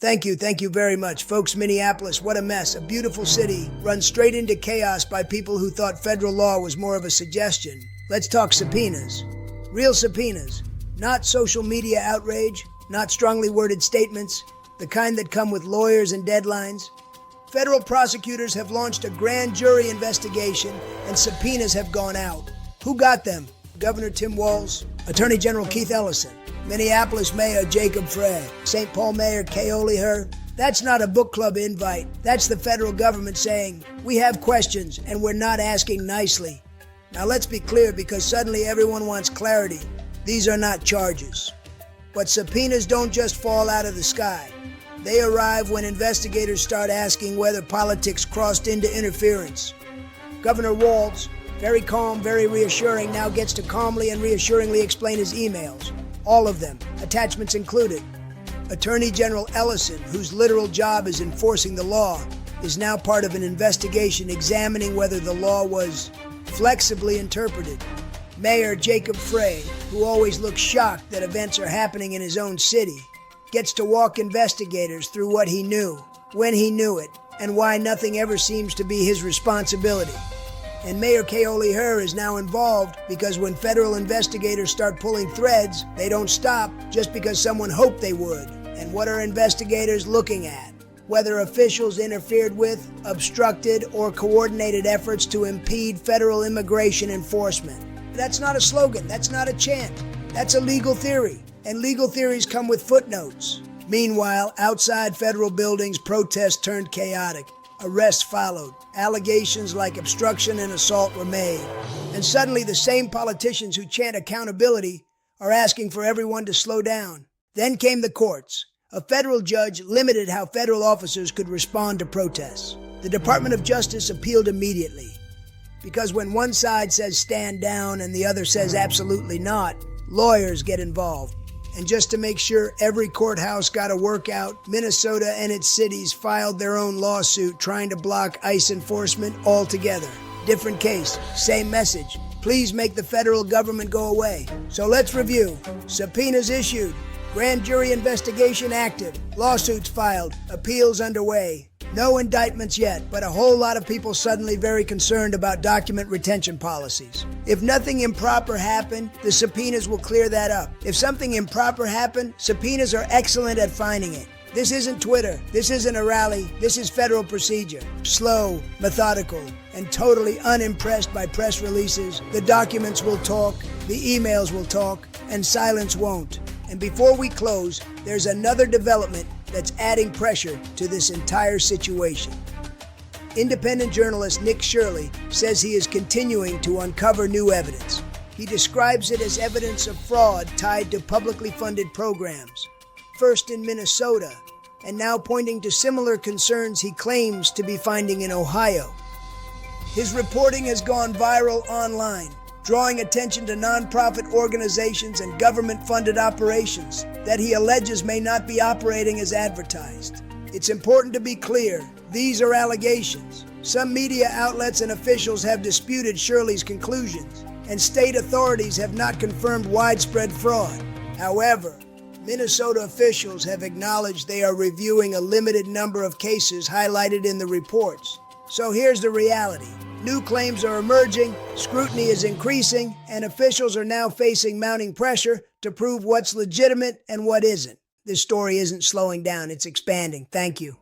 Thank you very much. Folks, Minneapolis, what a mess. A beautiful city run straight into chaos by people who thought federal law was more of a suggestion. Let's talk subpoenas. Real subpoenas. Not social media outrage, not strongly worded statements, the kind that come with lawyers and deadlines. Federal prosecutors have launched a grand jury investigation and subpoenas have gone out. Who got them? Governor Tim Walz, Attorney General Keith Ellison, Minneapolis Mayor Jacob Frey, St. Paul Mayor Keoli Her. That's not a book club invite. That's the federal government saying, we have questions and we're not asking nicely. Now let's be clear, because suddenly everyone wants clarity. These are not charges. But subpoenas don't just fall out of the sky. They arrive when investigators start asking whether politics crossed into interference. Governor Walz, very calm, very reassuring, now gets to calmly and reassuringly explain his emails. All of them, attachments included. Attorney General Ellison, whose literal job is enforcing the law, is now part of an investigation examining whether the law was flexibly interpreted. Mayor Jacob Frey, who always looks shocked that events are happening in his own city, gets to walk investigators through what he knew, when he knew it, and why nothing ever seems to be his responsibility. And Mayor Keoli Her is now involved because when federal investigators start pulling threads, they don't stop just because someone hoped they would. And what are investigators looking at? Whether officials interfered with, obstructed, or coordinated efforts to impede federal immigration enforcement. That's not a slogan. That's not a chant. That's a legal theory. And legal theories come with footnotes. Meanwhile, outside federal buildings, protests turned chaotic. Arrests followed. Allegations like obstruction and assault were made. And suddenly the same politicians who chant accountability are asking for everyone to slow down. Then came the courts. A federal judge limited how federal officers could respond to protests. The Department of Justice appealed immediately. Because when one side says stand down and the other says absolutely not, lawyers get involved. And just to make sure every courthouse got a workout, Minnesota and its cities filed their own lawsuit trying to block ICE enforcement altogether. Different case, same message. Please make the federal government go away. So let's review. Subpoenas issued. Grand jury investigation active. Lawsuits filed. Appeals underway. No indictments yet, but a whole lot of people suddenly very concerned about document retention policies. If nothing improper happened, the subpoenas will clear that up. If something improper happened, subpoenas are excellent at finding it. This isn't Twitter. This isn't a rally. This is federal procedure. Slow, methodical, and totally unimpressed by press releases. The documents will talk, the emails will talk, and silence won't. And before we close, there's another development that's adding pressure to this entire situation. Independent journalist Nick Shirley says he is continuing to uncover new evidence. He describes it as evidence of fraud tied to publicly funded programs, first in Minnesota, and now pointing to similar concerns he claims to be finding in Ohio. His reporting has gone viral online, drawing attention to nonprofit organizations and government-funded operations that he alleges may not be operating as advertised. It's important to be clear, these are allegations. Some media outlets and officials have disputed Shirley's conclusions, and state authorities have not confirmed widespread fraud. However, Minnesota officials have acknowledged they are reviewing a limited number of cases highlighted in the reports. So here's the reality. New claims are emerging, scrutiny is increasing, and officials are now facing mounting pressure to prove what's legitimate and what isn't. This story isn't slowing down, it's expanding. Thank you.